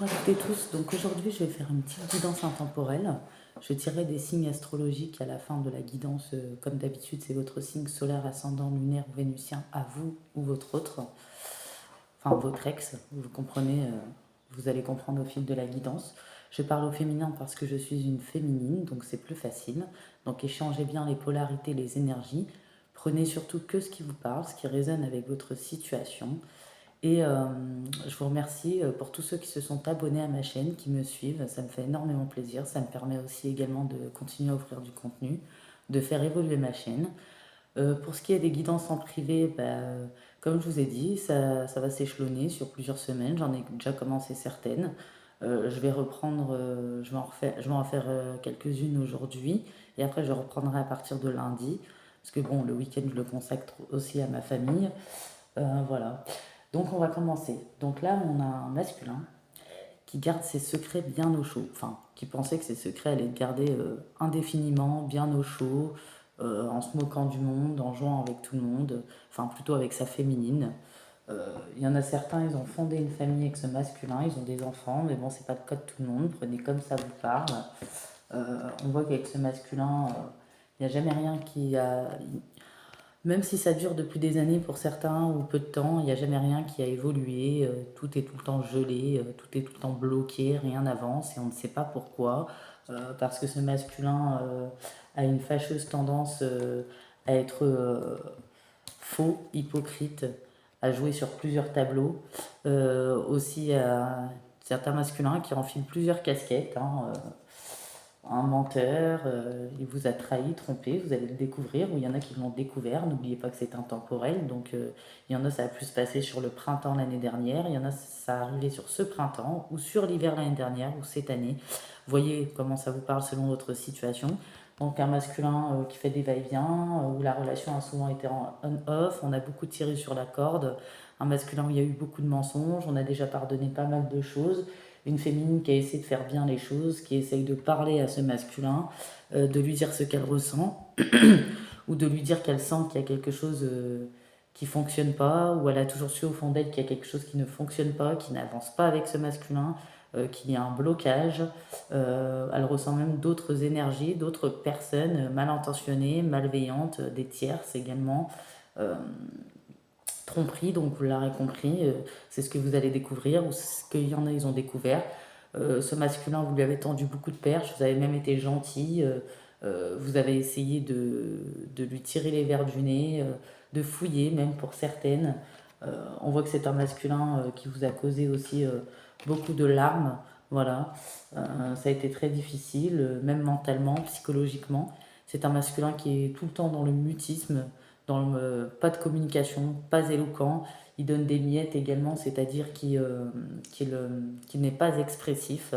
Bonjour à toutes et tous, donc aujourd'hui je vais faire une petite guidance intemporelle. Je tirerai des signes astrologiques à la fin de la guidance, comme d'habitude c'est votre signe solaire, ascendant, lunaire ou vénusien à vous ou votre autre, enfin votre ex, vous comprenez, vous allez comprendre au fil de la guidance. Je parle au féminin parce que je suis une féminine, donc c'est plus facile. Donc échangez bien les polarités, les énergies. Prenez surtout que ce qui vous parle, ce qui résonne avec votre situation. Et je vous remercie pour tous ceux qui se sont abonnés à ma chaîne, qui me suivent. Ça me fait énormément plaisir. Ça me permet aussi également de continuer à offrir du contenu, de faire évoluer ma chaîne. Pour ce qui est des guidances en privé, comme je vous ai dit, ça va s'échelonner sur plusieurs semaines. J'en ai déjà commencé certaines. Je vais reprendre, je vais en faire quelques-unes aujourd'hui. Et après, je reprendrai à partir de lundi. Parce que bon, le week-end, je le consacre aussi à ma famille. Voilà. Donc on va commencer. Donc là, on a un masculin qui garde ses secrets bien au chaud. Enfin, qui pensait que ses secrets allaient être gardés indéfiniment, bien au chaud, en se moquant du monde, en jouant avec tout le monde, enfin plutôt avec sa féminine. Il y en a certains, ils ont fondé une famille avec ce masculin, ils ont des enfants, mais bon, c'est pas le cas de tout le monde. Prenez comme ça vous parle. On voit qu'avec ce masculin, il n'y a jamais rien qui a. Même si ça dure depuis des années pour certains ou peu de temps, il n'y a jamais rien qui a évolué, tout est tout le temps gelé, tout est tout le temps bloqué, rien n'avance et on ne sait pas pourquoi. Parce que ce masculin a une fâcheuse tendance à être faux, hypocrite, à jouer sur plusieurs tableaux. Aussi à certains masculins qui enfilent plusieurs casquettes, hein, un menteur, il vous a trahi, trompé, vous allez le découvrir, ou il y en a qui l'ont découvert, n'oubliez pas que c'est intemporel, donc il y en a ça a pu se passer sur le printemps l'année dernière, il y en a ça a arrivé sur ce printemps, ou sur l'hiver l'année dernière, ou cette année. Voyez comment ça vous parle selon votre situation. Donc un masculin qui fait des va-et-vient, où la relation a souvent été en on-off, on a beaucoup tiré sur la corde, un masculin où il y a eu beaucoup de mensonges, on a déjà pardonné pas mal de choses, une féminine qui a essayé de faire bien les choses, qui essaye de parler à ce masculin, de lui dire ce qu'elle ressent, ou de lui dire qu'elle sent qu'il y a quelque chose qui fonctionne pas, ou elle a toujours su au fond d'elle qu'il y a quelque chose qui ne fonctionne pas, qui n'avance pas avec ce masculin, qu'il y a un blocage. Elle ressent même d'autres énergies, d'autres personnes mal intentionnées, malveillantes, des tierces également. Euh, Tromperie, donc vous l'aurez compris, c'est ce que vous allez découvrir, ou ce qu'il y en a, ils ont découvert. Ce masculin, vous lui avez tendu beaucoup de perches, vous avez même été gentil, vous avez essayé de lui tirer les verres du nez, de fouiller, même pour certaines. On voit que c'est un masculin qui vous a causé aussi beaucoup de larmes, voilà. Ça a été très difficile, même mentalement, psychologiquement. C'est un masculin qui est tout le temps dans le mutisme, dans le pas de communication, pas éloquent. Il donne des miettes également, c'est-à-dire qu'il n'est pas expressif.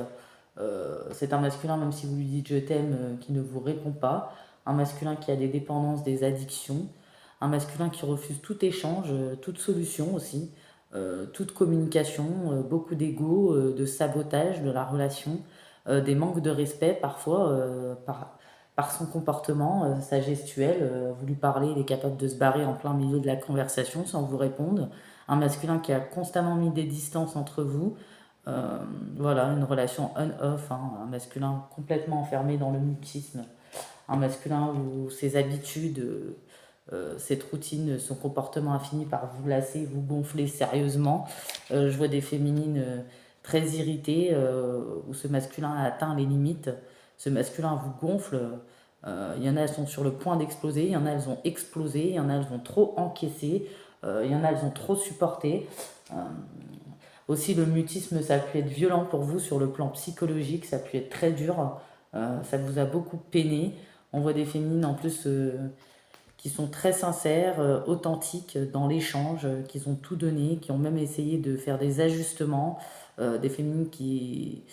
C'est un masculin, même si vous lui dites je t'aime, qui ne vous répond pas. Un masculin qui a des dépendances, des addictions. Un masculin qui refuse tout échange, toute solution aussi, toute communication, beaucoup d'ego, de sabotage de la relation, des manques de respect parfois par son comportement, sa gestuelle. Vous lui parlez, il est capable de se barrer en plein milieu de la conversation sans vous répondre. Un masculin qui a constamment mis des distances entre vous. Euh, voilà, une relation on-off, hein, un masculin complètement enfermé dans le mutisme. Un masculin où ses habitudes, cette routine, son comportement a fini par vous lasser, vous gonfler sérieusement. Je vois des féminines très irritées, où ce masculin a atteint les limites. Ce masculin vous gonfle. Il y en a, elles sont sur le point d'exploser. Il y en a, elles ont explosé. Il y en a, elles ont trop encaissé. Il y en a, elles ont trop supporté. Euh, Aussi, le mutisme, ça a pu être violent pour vous sur le plan psychologique. Ça a pu être très dur. Ça vous a beaucoup peiné. On voit des féminines en plus qui sont très sincères, authentiques dans l'échange, qui ont tout donné, qui ont même essayé de faire des ajustements, des féminines qui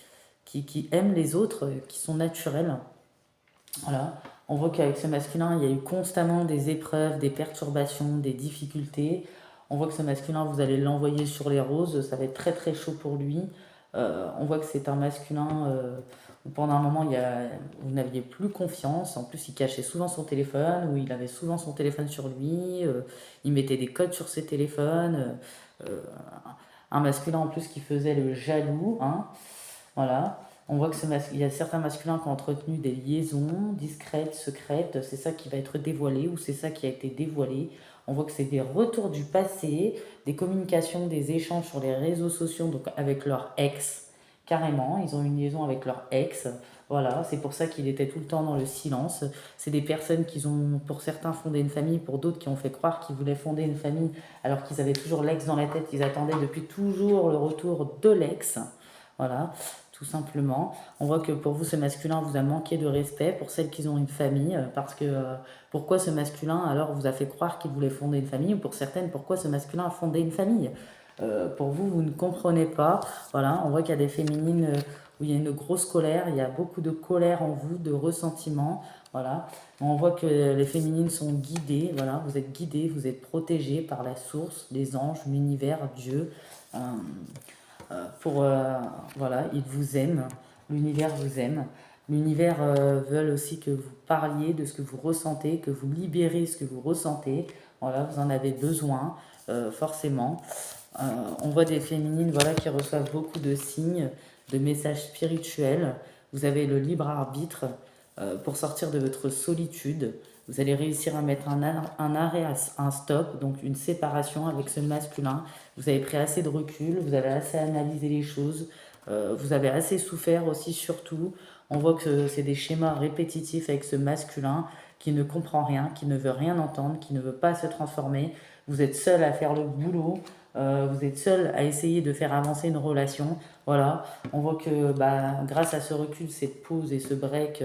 aiment les autres, qui sont naturelles. Voilà. On voit qu'avec ce masculin, il y a eu constamment des épreuves, des perturbations, des difficultés. On voit que ce masculin, vous allez l'envoyer sur les roses, ça va être très très chaud pour lui. On voit que c'est un masculin où pendant un moment, vous n'aviez plus confiance. En plus, il cachait souvent son téléphone, ou il avait souvent son téléphone sur lui. Il mettait des codes sur ses téléphones. Euh, Un masculin en plus qui faisait le jaloux, hein, voilà. On voit que il y a certains masculins qui ont entretenu des liaisons discrètes, secrètes, c'est ça qui va être dévoilé ou c'est ça qui a été dévoilé. On voit que c'est des retours du passé, des communications, des échanges sur les réseaux sociaux, donc avec leur ex, carrément, ils ont une liaison avec leur ex. Voilà, c'est pour ça qu'il était tout le temps dans le silence. C'est des personnes qui ont, pour certains, fondé une famille, pour d'autres qui ont fait croire qu'ils voulaient fonder une famille alors qu'ils avaient toujours l'ex dans la tête, ils attendaient depuis toujours le retour de l'ex. Voilà, tout simplement. On voit que pour vous, ce masculin vous a manqué de respect pour celles qui ont une famille, parce que pourquoi ce masculin alors vous a fait croire qu'il voulait fonder une famille, ou pour certaines, pourquoi ce masculin a fondé une famille. Pour vous, vous ne comprenez pas. Voilà, on voit qu'il y a des féminines où il y a une grosse colère, il y a beaucoup de colère en vous, de ressentiment. Voilà, on voit que les féminines sont guidées. Voilà, vous êtes guidées, vous êtes protégées par la source, les anges, l'univers, Dieu. Voilà, ils vous aiment, l'univers vous aime. L'univers veut aussi que vous parliez de ce que vous ressentez, que vous libérez ce que vous ressentez. Voilà, vous en avez besoin, forcément. On voit des féminines, voilà, qui reçoivent beaucoup de signes, de messages spirituels. Vous avez le libre arbitre pour sortir de votre solitude. Vous allez réussir à mettre un arrêt, un stop, donc une séparation avec ce masculin. Vous avez pris assez de recul, vous avez assez analysé les choses, vous avez assez souffert aussi surtout. On voit que c'est des schémas répétitifs avec ce masculin qui ne comprend rien, qui ne veut rien entendre, qui ne veut pas se transformer. Vous êtes seul à faire le boulot, vous êtes seul à essayer de faire avancer une relation. Voilà, on voit que grâce à ce recul, cette pause et ce break,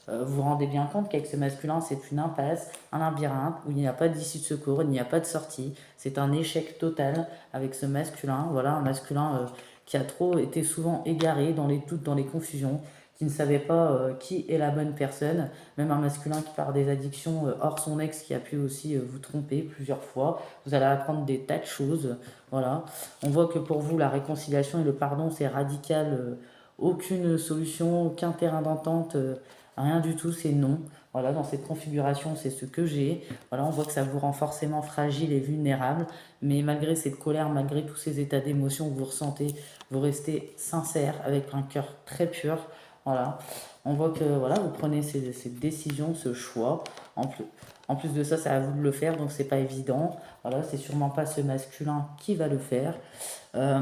vous vous rendez bien compte qu'avec ce masculin, c'est une impasse, un labyrinthe où il n'y a pas d'issue de secours, il n'y a pas de sortie. C'est un échec total avec ce masculin. Voilà, un masculin qui a trop été souvent égaré dans les doutes, dans les confusions, qui ne savait pas qui est la bonne personne. Même un masculin qui part des addictions hors son ex qui a pu aussi vous tromper plusieurs fois. Vous allez apprendre des tas de choses. Voilà. On voit que pour vous, la réconciliation et le pardon, c'est radical. Aucune solution, aucun terrain d'entente. Rien du tout, c'est non. Voilà, dans cette configuration, c'est ce que j'ai. Voilà, on voit que ça vous rend forcément fragile et vulnérable. Mais malgré cette colère, malgré tous ces états d'émotion que vous ressentez, vous restez sincère, avec un cœur très pur. Voilà, on voit que voilà, vous prenez cette décision, ce choix. En plus de ça, c'est à vous de le faire, donc c'est pas évident. Voilà, c'est sûrement pas ce masculin qui va le faire. Euh,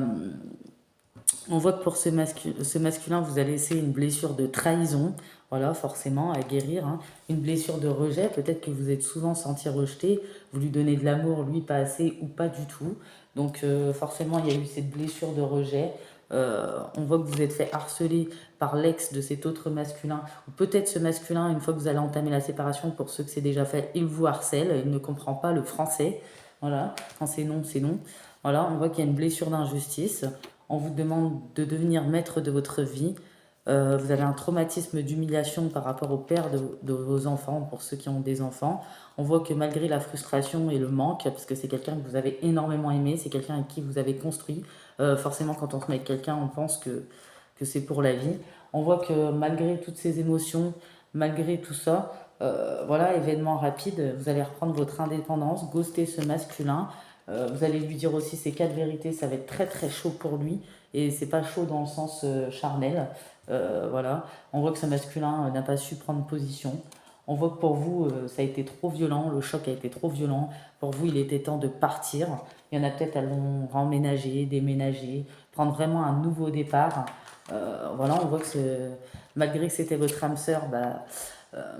on voit que pour ce masculin, vous allez laisser une blessure de trahison, voilà, forcément, à guérir, hein. Une blessure de rejet, peut-être que vous êtes souvent senti rejeté, vous lui donnez de l'amour, lui pas assez ou pas du tout. Donc forcément, il y a eu cette blessure de rejet. On voit que vous êtes fait harceler par l'ex de cet autre masculin, ou peut-être ce masculin, une fois que vous allez entamer la séparation, pour ceux que c'est déjà fait, il vous harcèle, il ne comprend pas le français. Voilà, quand c'est non, c'est non. Voilà, on voit qu'il y a une blessure d'injustice. On vous demande de devenir maître de votre vie. Vous avez un traumatisme d'humiliation par rapport au père de vos enfants, pour ceux qui ont des enfants. On voit que malgré la frustration et le manque, parce que c'est quelqu'un que vous avez énormément aimé, c'est quelqu'un avec qui vous avez construit, forcément quand on se met avec quelqu'un, on pense que c'est pour la vie. On voit que malgré toutes ces émotions, malgré tout ça, voilà, événement rapide, vous allez reprendre votre indépendance, ghoster ce masculin. Vous allez lui dire aussi ces quatre vérités, ça va être très très chaud pour lui. Et c'est pas chaud dans le sens charnel. Voilà. On voit que ce masculin n'a pas su prendre position. On voit que pour vous, ça a été trop violent, le choc a été trop violent. Pour vous, il était temps de partir. Il y en a peut-être à remménager, déménager, prendre vraiment un nouveau départ. Voilà, on voit que malgré que c'était votre âme sœur,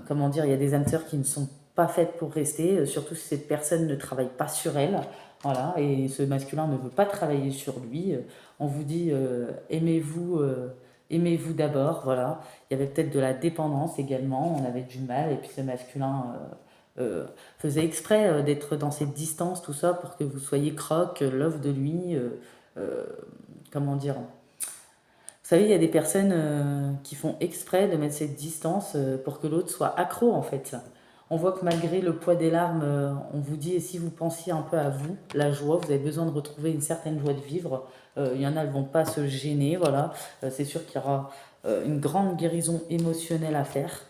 comment dire, il y a des âmes sœurs qui ne sont pas faites pour rester, surtout si cette personne ne travaille pas sur elle. Voilà, et ce masculin ne veut pas travailler sur lui. On vous dit aimez-vous d'abord. Voilà, il y avait peut-être de la dépendance également. On avait du mal, et puis ce masculin faisait exprès d'être dans cette distance, tout ça, pour que vous soyez croque, love de lui. Comment dire? Vous savez, il y a des personnes qui font exprès de mettre cette distance pour que l'autre soit accro en fait. On voit que malgré le poids des larmes, on vous dit, et si vous pensiez un peu à vous, la joie, vous avez besoin de retrouver une certaine joie de vivre. Il y en a, elles ne vont pas se gêner, voilà. C'est sûr qu'il y aura une grande guérison émotionnelle à faire,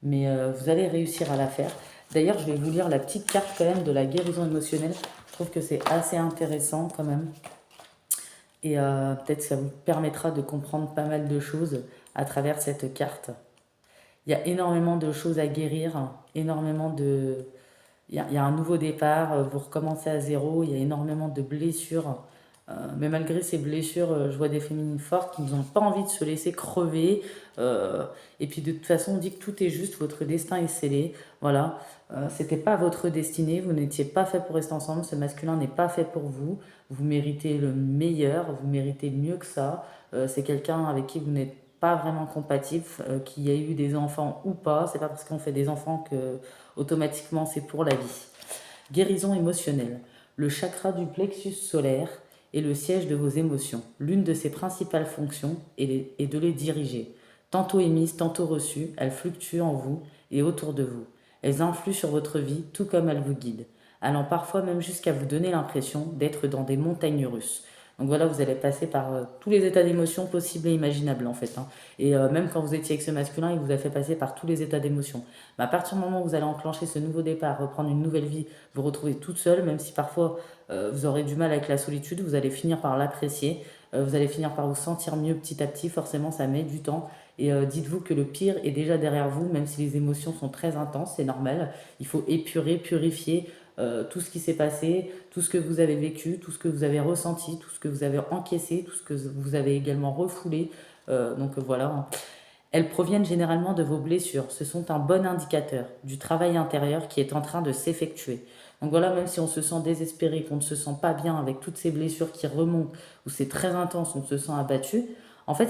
mais vous allez réussir à la faire. D'ailleurs, je vais vous lire la petite carte quand même de la guérison émotionnelle. Je trouve que c'est assez intéressant quand même. Et peut-être ça vous permettra de comprendre pas mal de choses à travers cette carte. Il y a énormément de choses à guérir, énormément de... Il y a un nouveau départ, vous recommencez à zéro, il y a énormément de blessures. Mais malgré ces blessures, je vois des féminines fortes qui n'ont pas envie de se laisser crever. Et puis de toute façon, on dit que tout est juste, votre destin est scellé. Voilà, c'était pas votre destinée, vous n'étiez pas fait pour rester ensemble, ce masculin n'est pas fait pour vous. Vous méritez le meilleur, vous méritez mieux que ça. C'est quelqu'un avec qui vous n'êtes pas vraiment compatible, qu'il y ait eu des enfants ou pas. C'est pas parce qu'on fait des enfants que automatiquement c'est pour la vie. Guérison émotionnelle. Le chakra du plexus solaire est le siège de vos émotions. L'une de ses principales fonctions est de les diriger. Tantôt émises, tantôt reçues, elles fluctuent en vous et autour de vous. Elles influent sur votre vie tout comme elles vous guident, allant parfois même jusqu'à vous donner l'impression d'être dans des montagnes russes. Donc voilà, vous allez passer par tous les états d'émotion possibles et imaginables en fait. Hein. Et même quand vous étiez avec ce masculin, il vous a fait passer par tous les états d'émotion. Mais à partir du moment où vous allez enclencher ce nouveau départ, reprendre une nouvelle vie, vous retrouvez toute seule, même si parfois vous aurez du mal avec la solitude, vous allez finir par l'apprécier, vous allez finir par vous sentir mieux petit à petit, forcément ça met du temps. Et dites-vous que le pire est déjà derrière vous, même si les émotions sont très intenses, c'est normal. Il faut épurer, purifier tout ce qui s'est passé, tout ce que vous avez vécu, tout ce que vous avez ressenti, tout ce que vous avez encaissé, tout ce que vous avez également refoulé. Donc voilà. Elles proviennent généralement de vos blessures. Ce sont un bon indicateur du travail intérieur qui est en train de s'effectuer. Donc voilà, même si on se sent désespéré, qu'on ne se sent pas bien avec toutes ces blessures qui remontent, ou c'est très intense, on se sent abattu, en fait,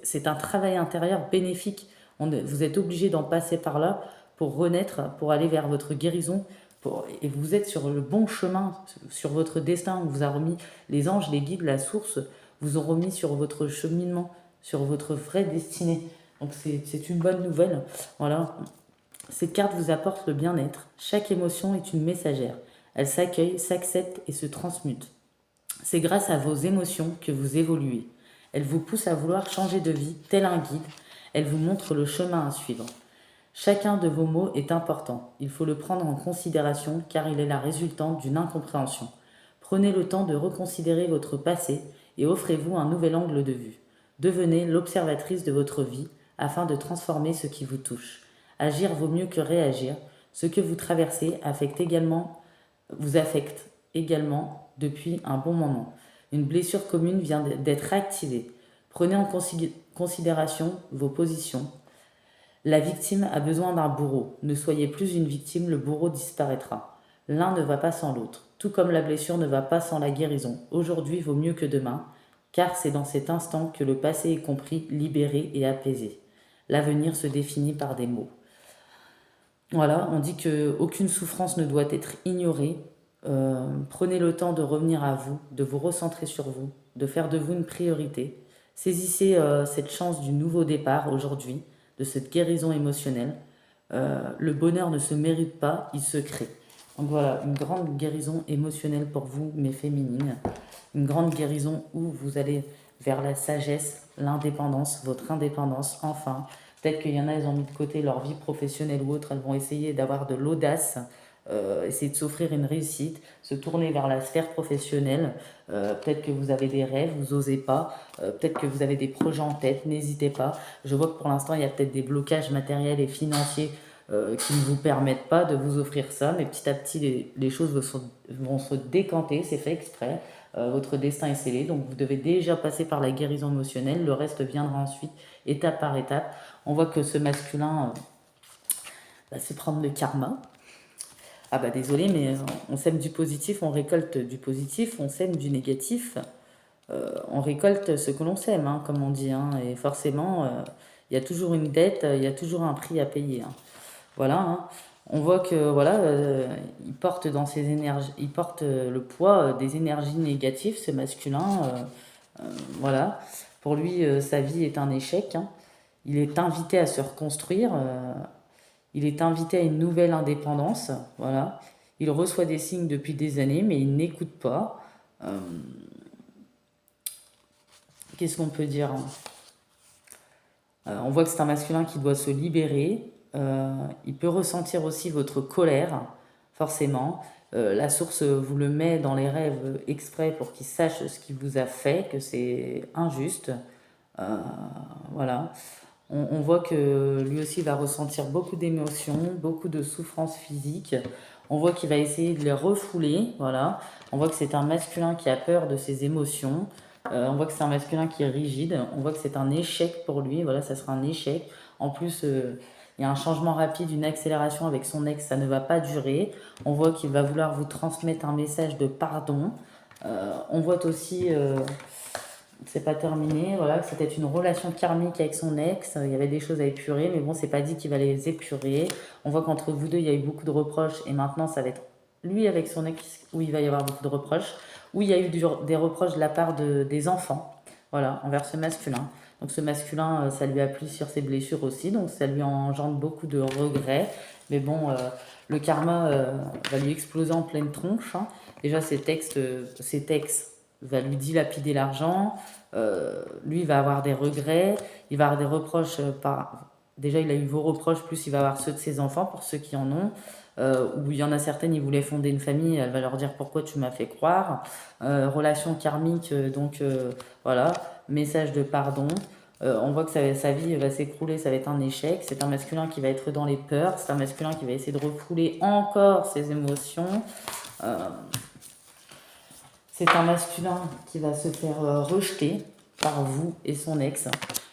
c'est un travail intérieur bénéfique. Vous êtes obligé d'en passer par là pour renaître, pour aller vers votre guérison. Et vous êtes sur le bon chemin, sur votre destin. On vous a remis les anges, les guides, la source, vous ont remis sur votre cheminement, sur votre vraie destinée. Donc c'est une bonne nouvelle. Voilà. Cette carte vous apporte le bien-être. Chaque émotion est une messagère. Elle s'accueille, s'accepte et se transmute. C'est grâce à vos émotions que vous évoluez. Elle vous pousse à vouloir changer de vie, tel un guide. Elle vous montre le chemin à suivre. Chacun de vos mots est important. Il faut le prendre en considération car il est la résultante d'une incompréhension. Prenez le temps de reconsidérer votre passé et offrez-vous un nouvel angle de vue. Devenez l'observatrice de votre vie afin de transformer ce qui vous touche. Agir vaut mieux que réagir. Ce que vous traversez vous affecte également depuis un bon moment. Une blessure commune vient d'être réactivée. Prenez en considération vos positions. La victime a besoin d'un bourreau. Ne soyez plus une victime, le bourreau disparaîtra. L'un ne va pas sans l'autre, tout comme la blessure ne va pas sans la guérison. Aujourd'hui vaut mieux que demain, car c'est dans cet instant que le passé est compris, libéré et apaisé. L'avenir se définit par des mots. Voilà, on dit qu'aucune souffrance ne doit être ignorée. Prenez le temps de revenir à vous, de vous recentrer sur vous, de faire de vous une priorité. Saisissez cette chance du nouveau départ aujourd'hui, de cette guérison émotionnelle. Le bonheur ne se mérite pas, il se crée. Donc voilà, une grande guérison émotionnelle pour vous, mes féminines. Une grande guérison où vous allez vers la sagesse, l'indépendance, votre indépendance, enfin. Peut-être qu'il y en a, elles ont mis de côté leur vie professionnelle ou autre, elles vont essayer d'avoir de l'audace, essayer de s'offrir une réussite, se tourner vers la sphère professionnelle. Peut-être que vous avez des rêves, vous n'osez pas. Peut-être que vous avez des projets en tête, n'hésitez pas. Je vois que pour l'instant, il y a peut-être des blocages matériels et financiers qui ne vous permettent pas de vous offrir ça, mais petit à petit, les choses vont se décanter, c'est fait exprès. Votre destin est scellé, donc vous devez déjà passer par la guérison émotionnelle, le reste viendra ensuite, étape par étape. On voit que ce masculin va se prendre le karma. Ah bah désolé, mais on sème du positif, on récolte du positif, on sème du négatif, on récolte ce que l'on sème, hein, comme on dit. Hein, et forcément, il y a toujours une dette, il y a toujours un prix à payer. Hein. Voilà, hein. On voit que voilà, il porte dans ses énergies, il porte le poids des énergies négatives, ce masculin. Voilà, pour lui, sa vie est un échec. Hein. Il est invité à se reconstruire. Il est invité à une nouvelle indépendance. Voilà, il reçoit des signes depuis des années, mais il n'écoute pas. Qu'est-ce qu'on peut dire? On voit que c'est un masculin qui doit se libérer. Il peut ressentir aussi votre colère, forcément. La source vous le met dans les rêves exprès pour qu'il sache ce qu'il vous a fait, que c'est injuste. Euh, voilà. On voit que lui aussi va ressentir beaucoup d'émotions, beaucoup de souffrances physiques. On voit qu'il va essayer de les refouler. Voilà. On voit que c'est un masculin qui a peur de ses émotions. On voit que c'est un masculin qui est rigide. On voit que c'est un échec pour lui. Voilà, ça sera un échec. En plus, il y a un changement rapide, une accélération avec son ex. Ça ne va pas durer. On voit qu'il va vouloir vous transmettre un message de pardon. On voit aussi c'est pas terminé, voilà, c'était une relation karmique avec son ex, il y avait des choses à épurer, mais bon, c'est pas dit qu'il va les épurer. On voit qu'entre vous deux, il y a eu beaucoup de reproches, et maintenant, ça va être lui avec son ex où il va y avoir beaucoup de reproches, où il y a eu des reproches de la part des enfants, voilà, envers ce masculin. Donc ce masculin, ça lui a plu sur ses blessures aussi, donc ça lui engendre beaucoup de regrets, mais bon, le karma va lui exploser en pleine tronche, hein. Déjà, ses textes va lui dilapider l'argent, lui il va avoir des regrets, il va avoir des reproches Déjà il a eu vos reproches, plus il va avoir ceux de ses enfants, pour ceux qui en ont, où il y en a certaines, il voulait fonder une famille, elle va leur dire pourquoi tu m'as fait croire, relation karmique, donc voilà, message de pardon. On voit que sa vie va s'écrouler, ça va être un échec, c'est un masculin qui va être dans les peurs, c'est un masculin qui va essayer de refouler encore ses émotions. C'est un masculin qui va se faire rejeter par vous et son ex.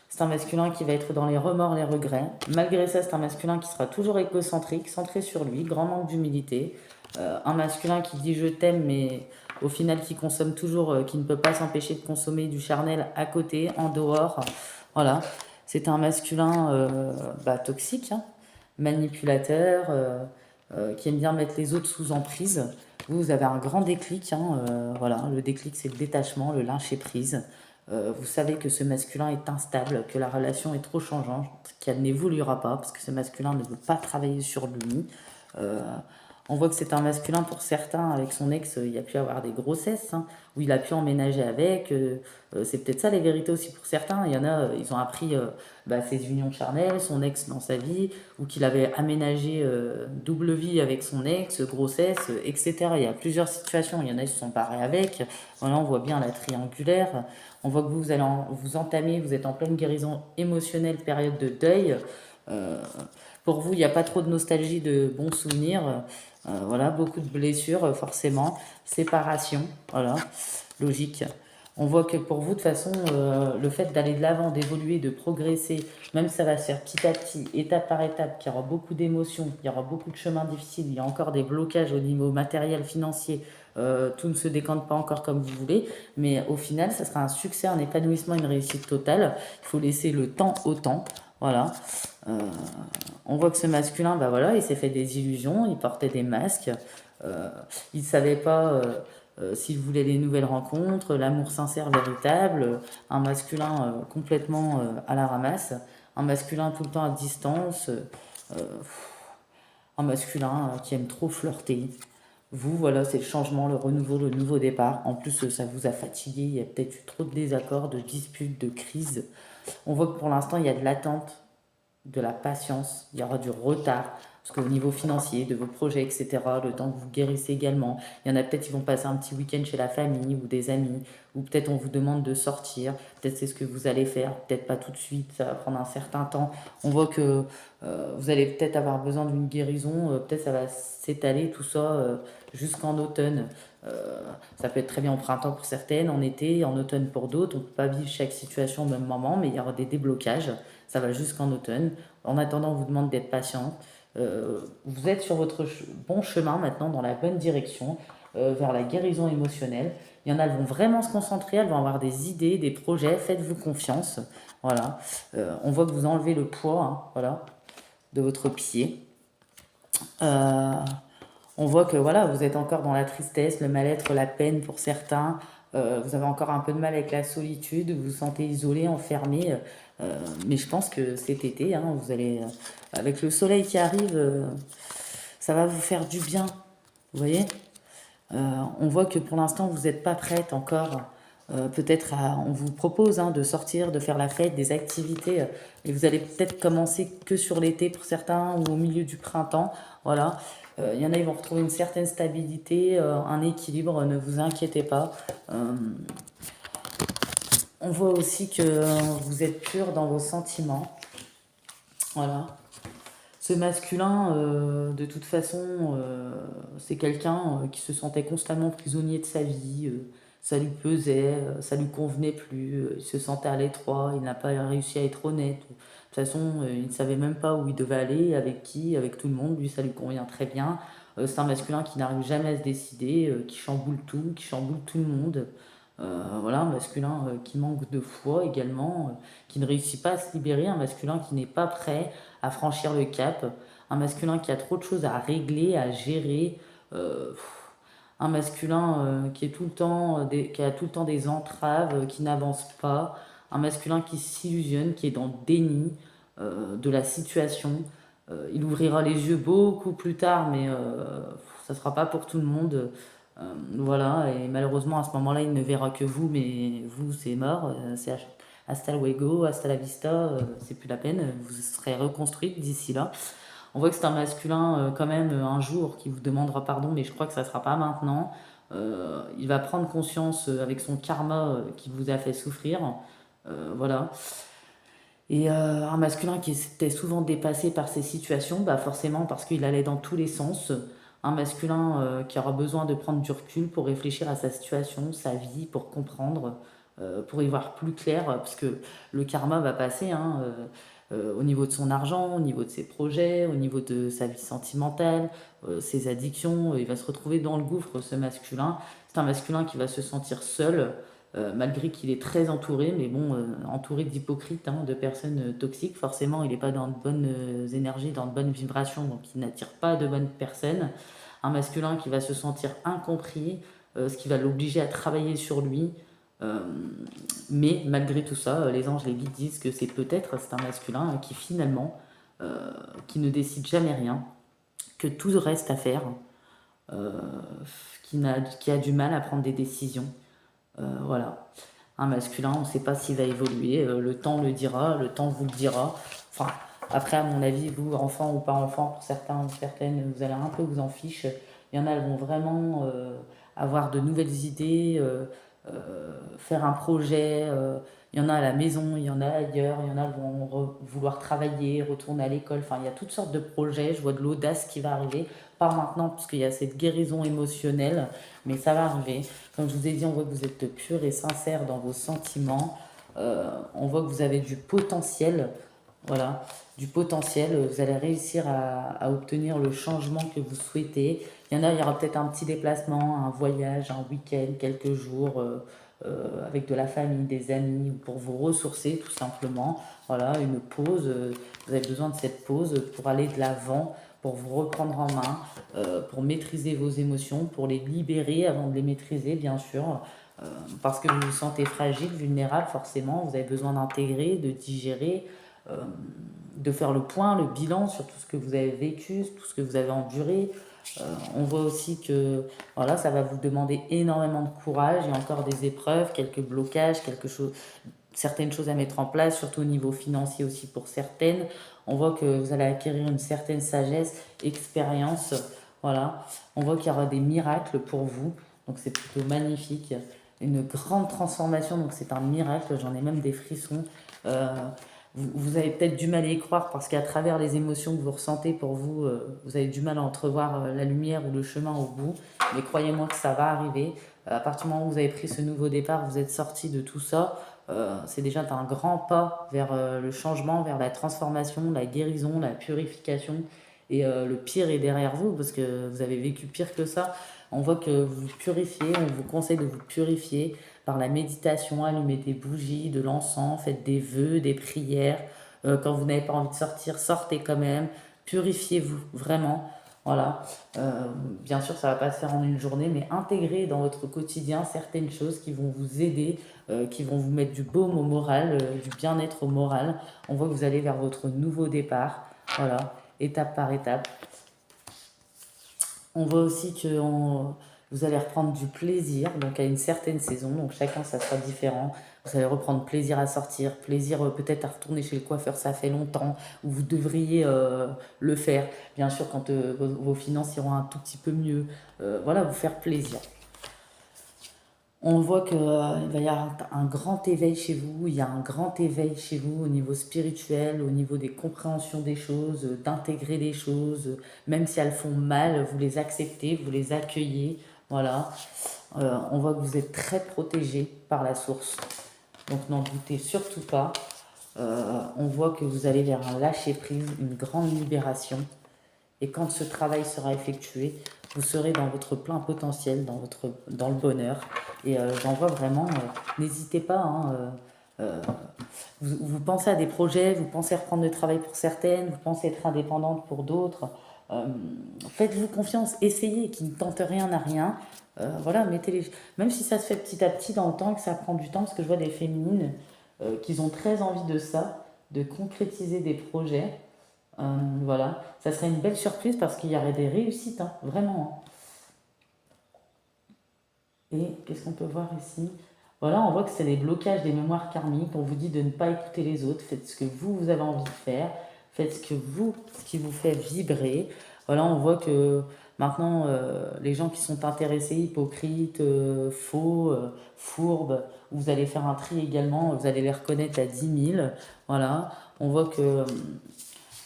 C'est un masculin qui va être dans les remords, les regrets. Malgré ça, c'est un masculin qui sera toujours égocentrique, centré sur lui, grand manque d'humilité. Un masculin qui dit je t'aime, mais au final qui consomme toujours, qui ne peut pas s'empêcher de consommer du charnel à côté, en dehors. Voilà. C'est un masculin toxique, hein, manipulateur, qui aime bien mettre les autres sous emprise. Vous avez un grand déclic, hein, voilà, le déclic c'est le détachement, le lâcher prise. Vous savez que ce masculin est instable, que la relation est trop changeante, qu'elle n'évoluera pas, parce que ce masculin ne veut pas travailler sur lui. Euh, on voit que c'est un masculin pour certains, avec son ex, il y a pu avoir des grossesses, hein, où il a pu emménager avec. C'est peut-être ça les vérités aussi pour certains. Il y en a, ils ont appris ses unions charnelles, son ex dans sa vie, ou qu'il avait aménagé double vie avec son ex, grossesse, etc. Il y a plusieurs situations. Il y en a qui se sont parés avec. Voilà, on voit bien la triangulaire. On voit que vous allez vous entamer, vous êtes en pleine guérison émotionnelle, période de deuil. Pour vous, il n'y a pas trop de nostalgie, de bons souvenirs. Voilà, beaucoup de blessures, forcément. Séparation, voilà, logique. On voit que pour vous, de toute façon, le fait d'aller de l'avant, d'évoluer, de progresser, même ça va se faire petit à petit, étape par étape, qu'il y aura beaucoup d'émotions, il y aura beaucoup de chemins difficiles, il y a encore des blocages au niveau matériel, financier, tout ne se décante pas encore comme vous voulez, mais au final, ça sera un succès, un épanouissement, une réussite totale. Il faut laisser le temps au temps. Voilà. On voit que ce masculin, bah voilà, il s'est fait des illusions, il portait des masques, il ne savait pas s'il voulait des nouvelles rencontres, l'amour sincère, véritable, un masculin complètement à la ramasse, un masculin tout le temps à distance, un masculin qui aime trop flirter. Vous, voilà, c'est le changement, le renouveau, le nouveau départ. En plus, ça vous a fatigué, il y a peut-être eu trop de désaccords, de disputes, de crises. On voit que pour l'instant, il y a de l'attente, de la patience, il y aura du retard, parce qu'au niveau financier, de vos projets, etc., le temps que vous guérissez également, il y en a peut-être qui vont passer un petit week-end chez la famille ou des amis, ou peut-être on vous demande de sortir, peut-être c'est ce que vous allez faire, peut-être pas tout de suite, ça va prendre un certain temps. On voit que vous allez peut-être avoir besoin d'une guérison, peut-être ça va s'étaler tout ça jusqu'en automne. Ça peut être très bien en printemps pour certaines, en été, en automne pour d'autres. On ne peut pas vivre chaque situation au même moment, mais il y aura des déblocages. Ça va jusqu'en automne. En attendant, on vous demande d'être patient. Vous êtes sur votre bon chemin maintenant, dans la bonne direction, vers la guérison émotionnelle. Il y en a, elles vont vraiment se concentrer, elles vont avoir des idées, des projets. Faites-vous confiance. Voilà. On voit que vous enlevez le poids, hein, voilà, de votre pied. On voit que voilà, vous êtes encore dans la tristesse, le mal-être, la peine pour certains. Vous avez encore un peu de mal avec la solitude, vous vous sentez isolé, enfermé. Mais je pense que cet été, hein, vous allez, avec le soleil qui arrive, ça va vous faire du bien. Vous voyez. On voit que pour l'instant, vous n'êtes pas prête encore. Peut-être on vous propose hein, de sortir, de faire la fête, des activités, et vous allez peut-être commencer que sur l'été pour certains ou au milieu du printemps. Voilà. Il y en a, ils vont retrouver une certaine stabilité, un équilibre, ne vous inquiétez pas. On voit aussi que vous êtes pur dans vos sentiments. Voilà. Ce masculin, de toute façon, c'est quelqu'un qui se sentait constamment prisonnier de sa vie. Ça lui pesait, ça lui convenait plus. Il se sentait à l'étroit, il n'a pas réussi à être honnête. De toute façon, il ne savait même pas où il devait aller, avec qui, avec tout le monde. Lui, ça lui convient très bien. C'est un masculin qui n'arrive jamais à se décider, qui chamboule tout, qui chamboule tout le monde. Voilà, un masculin qui manque de foi également, qui ne réussit pas à se libérer, un masculin qui n'est pas prêt à franchir le cap, un masculin qui a trop de choses à régler, à gérer, euh, un masculin qui est tout le temps, qui a tout le temps des entraves, qui n'avance pas, un masculin qui s'illusionne, qui est dans le déni de la situation. Il ouvrira les yeux beaucoup plus tard, mais ça ne sera pas pour tout le monde. Voilà, et malheureusement à ce moment-là, il ne verra que vous, mais vous, c'est mort, c'est hasta luego, hasta la vista, c'est plus la peine, vous serez reconstruite d'ici là. On voit que c'est un masculin quand même un jour qui vous demandera pardon, mais je crois que ça ne sera pas maintenant. Il va prendre conscience avec son karma qui vous a fait souffrir. Voilà. Et un masculin qui était souvent dépassé par ces situations, bah forcément parce qu'il allait dans tous les sens. Un masculin qui aura besoin de prendre du recul pour réfléchir à sa situation, sa vie, pour comprendre, pour y voir plus clair, parce que le karma va passer hein, au niveau de son argent, au niveau de ses projets, au niveau de sa vie sentimentale, ses addictions. Il va se retrouver dans le gouffre, ce masculin. C'est un masculin qui va se sentir seul, malgré qu'il est très entouré, mais bon, entouré d'hypocrites, hein, de personnes toxiques, forcément, il n'est pas dans de bonnes énergies, dans de bonnes vibrations, donc il n'attire pas de bonnes personnes. Un masculin qui va se sentir incompris, ce qui va l'obliger à travailler sur lui. Euh, mais malgré tout ça, les anges, les guides disent que c'est un masculin qui finalement, qui ne décide jamais rien, que tout reste à faire, euh, qui a du mal à prendre des décisions. Voilà. Un masculin, on ne sait pas s'il va évoluer. Le temps le dira, le temps vous le dira. Enfin, après, à mon avis, vous, enfant ou pas enfant, pour certains ou certaines, vous allez un peu vous en fiche. Il y en a, elles vont vraiment avoir de nouvelles idées, faire un projet. Il y en a à la maison, il y en a ailleurs. Il y en a qui vont vouloir travailler, retourner à l'école. Enfin, il y a toutes sortes de projets. Je vois de l'audace qui va arriver. Pas maintenant, puisqu'il y a cette guérison émotionnelle, mais ça va arriver. Comme je vous ai dit, on voit que vous êtes pur et sincère dans vos sentiments. On voit que vous avez du potentiel. Voilà, du potentiel. Vous allez réussir à obtenir le changement que vous souhaitez. Il y en a, il y aura peut-être un petit déplacement, un voyage, un week-end, quelques jours avec de la famille, des amis, ou pour vous ressourcer tout simplement. Voilà, une pause. Vous avez besoin de cette pause pour aller de l'avant, pour vous reprendre en main, pour maîtriser vos émotions, pour les libérer avant de les maîtriser, bien sûr. Parce que vous vous sentez fragile, vulnérable, forcément, vous avez besoin d'intégrer, de digérer, euh, de faire le point, le bilan sur tout ce que vous avez vécu, tout ce que vous avez enduré. On voit aussi que voilà, ça va vous demander énormément de courage, il y a encore des épreuves, quelques blocages, certaines choses à mettre en place, surtout au niveau financier aussi pour certaines. On voit que vous allez acquérir une certaine sagesse, expérience. Voilà. On voit qu'il y aura des miracles pour vous. Donc c'est plutôt magnifique. Une grande transformation. Donc c'est un miracle. J'en ai même des frissons. Euh, vous avez peut-être du mal à y croire parce qu'à travers les émotions que vous ressentez pour vous, vous avez du mal à entrevoir la lumière ou le chemin au bout. Mais croyez-moi que ça va arriver. À partir du moment où vous avez pris ce nouveau départ, vous êtes sorti de tout ça. C'est déjà un grand pas vers le changement, vers la transformation, la guérison, la purification. Et le pire est derrière vous parce que vous avez vécu pire que ça. On voit que vous vous purifiez, on vous conseille de vous purifier par la méditation, allumez des bougies, de l'encens, faites des vœux, des prières. Quand vous n'avez pas envie de sortir, sortez quand même. Purifiez-vous, vraiment. Voilà. Bien sûr, ça ne va pas se faire en une journée, mais intégrez dans votre quotidien certaines choses qui vont vous aider, qui vont vous mettre du baume au moral, du bien-être au moral. On voit que vous allez vers votre nouveau départ. Voilà, étape par étape. On voit aussi que vous allez reprendre du plaisir, donc à une certaine saison, donc chacun ça sera différent. Vous allez reprendre plaisir à sortir, plaisir peut-être à retourner chez le coiffeur, ça fait longtemps, ou vous devriez le faire. Bien sûr, quand vos finances iront un tout petit peu mieux, voilà, vous faire plaisir. On voit qu'il va y avoir un grand éveil chez vous, il y a un grand éveil chez vous au niveau spirituel, au niveau des compréhensions des choses, d'intégrer des choses, même si elles font mal, vous les acceptez, vous les accueillez, voilà. On voit que vous êtes très protégé par la source, donc n'en doutez surtout pas. On voit que vous allez vers un lâcher-prise, une grande libération, et quand ce travail sera effectué, vous serez dans votre plein potentiel, dans le bonheur. Et j'en vois vraiment, n'hésitez pas, hein, vous pensez à des projets, vous pensez reprendre le travail pour certaines, vous pensez être indépendante pour d'autres. euh, Faites-vous confiance, essayez, qui ne tente rien à rien. Voilà, même si ça se fait petit à petit dans le temps et que ça prend du temps, parce que je vois des féminines qui ont très envie de ça, de concrétiser des projets. Voilà, ça serait une belle surprise parce qu'il y aurait des réussites, hein, vraiment, hein. Et qu'est-ce qu'on peut voir ici? Voilà, on voit que c'est des blocages des mémoires karmiques. On vous dit de ne pas écouter les autres. Faites ce que vous avez envie de faire. Faites ce qui vous fait vibrer. Voilà, on voit que maintenant, les gens qui sont intéressés, hypocrites, faux, fourbes, vous allez faire un tri également. Vous allez les reconnaître à 10 000. Voilà, on voit que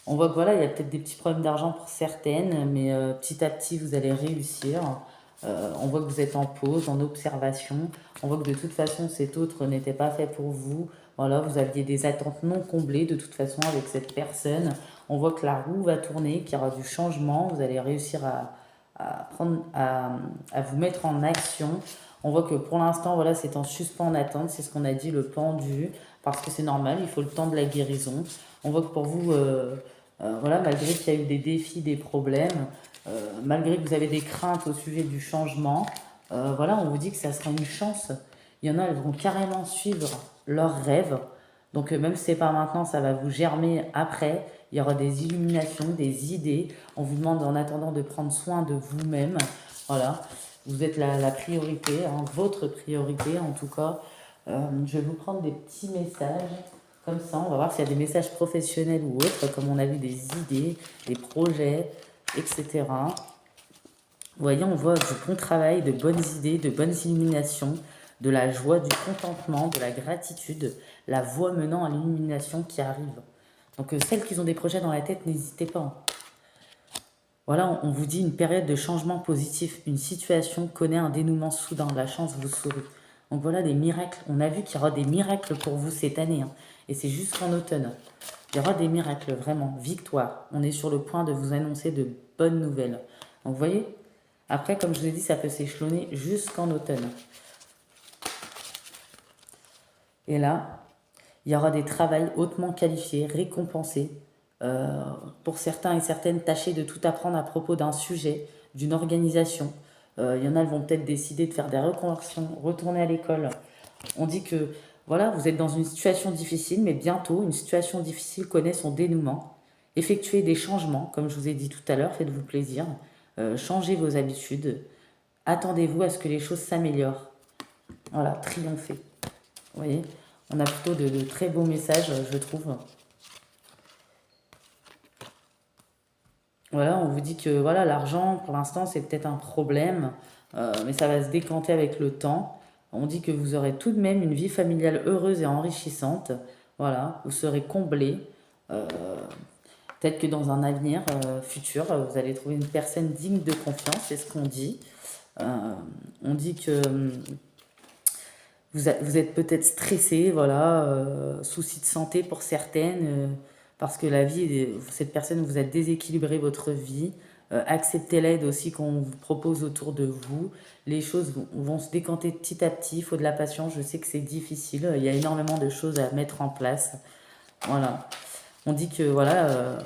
voilà, il y a peut-être des petits problèmes d'argent pour certaines, mais petit à petit, vous allez réussir. On voit que vous êtes en pause, en observation. On voit que de toute façon, cet autre n'était pas fait pour vous. Voilà, vous aviez des attentes non comblées de toute façon avec cette personne. On voit que la roue va tourner, qu'il y aura du changement. Vous allez réussir à vous mettre en action. On voit que pour l'instant, voilà, c'est en suspens en attente. C'est ce qu'on a dit, le pendu, parce que c'est normal, il faut le temps de la guérison. On voit que pour vous, voilà, malgré qu'il y a eu des défis, des problèmes, malgré que vous avez des craintes au sujet du changement, voilà, on vous dit que ça sera une chance. Il y en a, elles vont carrément suivre leurs rêves. Donc même si c'est pas maintenant, ça va vous germer après. Il y aura des illuminations, des idées. On vous demande en attendant de prendre soin de vous-même. Voilà, vous êtes la priorité, hein, votre priorité en tout cas. Je vais vous prendre des petits messages. Comme ça, on va voir s'il y a des messages professionnels ou autres, comme on a vu des idées, des projets, etc. Vous voyez, on voit du bon travail, de bonnes idées, de bonnes illuminations, de la joie, du contentement, de la gratitude, la voie menant à l'illumination qui arrive. Donc celles qui ont des projets dans la tête, n'hésitez pas. Voilà, on vous dit une période de changement positif, une situation connaît un dénouement soudain, la chance vous sourit. Donc voilà des miracles, on a vu qu'il y aura des miracles pour vous cette année, hein. Et c'est jusqu'en automne. Il y aura des miracles, vraiment, victoire. On est sur le point de vous annoncer de bonnes nouvelles. Donc vous voyez, après, comme je vous ai dit, ça peut s'échelonner jusqu'en automne. Et là, il y aura des travails hautement qualifiés, récompensés. Pour certains et certaines, tâchez de tout apprendre à propos d'un sujet, d'une organisation. Il y en a, elles vont peut-être décider de faire des reconversions, retourner à l'école. On dit que voilà, vous êtes dans une situation difficile, mais bientôt, une situation difficile connaît son dénouement. Effectuez des changements, comme je vous ai dit tout à l'heure, faites-vous plaisir. Changez vos habitudes. Attendez-vous à ce que les choses s'améliorent. Voilà, triomphez. Vous voyez, on a plutôt de très beaux messages, je trouve. Voilà, on vous dit que voilà, l'argent, pour l'instant, c'est peut-être un problème, mais ça va se décanter avec le temps. On dit que vous aurez tout de même une vie familiale heureuse et enrichissante. Voilà, vous serez comblé. Euh, Peut-être que dans un avenir futur, vous allez trouver une personne digne de confiance, c'est ce qu'on dit. On dit que vous êtes peut-être stressé, voilà, souci de santé pour certaines, parce que la vie, cette personne vous a déséquilibré votre vie. Acceptez l'aide aussi qu'on vous propose autour de vous. Les choses vont se décanter petit à petit. Il faut de la patience. Je sais que c'est difficile. Il y a énormément de choses à mettre en place. Voilà. On dit que voilà,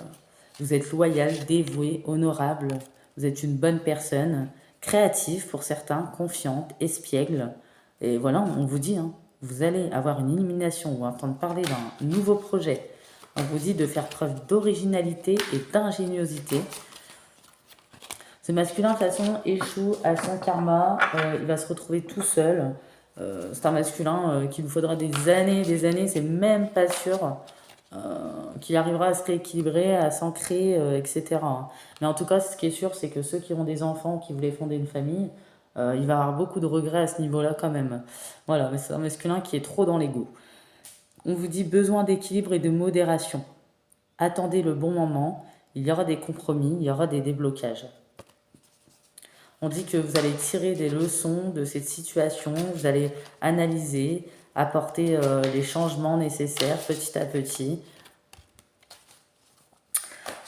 vous êtes loyal, dévoué, honorable. Vous êtes une bonne personne, créative pour certains, confiante, espiègle. Et voilà, on vous dit, hein, vous allez avoir une illumination ou entendre parler d'un nouveau projet. On vous dit de faire preuve d'originalité et d'ingéniosité. Ce masculin, de toute façon, échoue à son karma. Il va se retrouver tout seul. C'est un masculin qu'il vous faudra des années, c'est même pas sûr qu'il arrivera à se rééquilibrer, à s'ancrer, etc. Mais en tout cas, ce qui est sûr, c'est que ceux qui ont des enfants, qui voulaient fonder une famille, il va y avoir beaucoup de regrets à ce niveau-là quand même. Voilà, mais c'est un masculin qui est trop dans l'ego. On vous dit besoin d'équilibre et de modération. Attendez le bon moment, il y aura des compromis, il y aura des déblocages. On dit que vous allez tirer des leçons de cette situation, vous allez analyser, apporter les changements nécessaires petit à petit.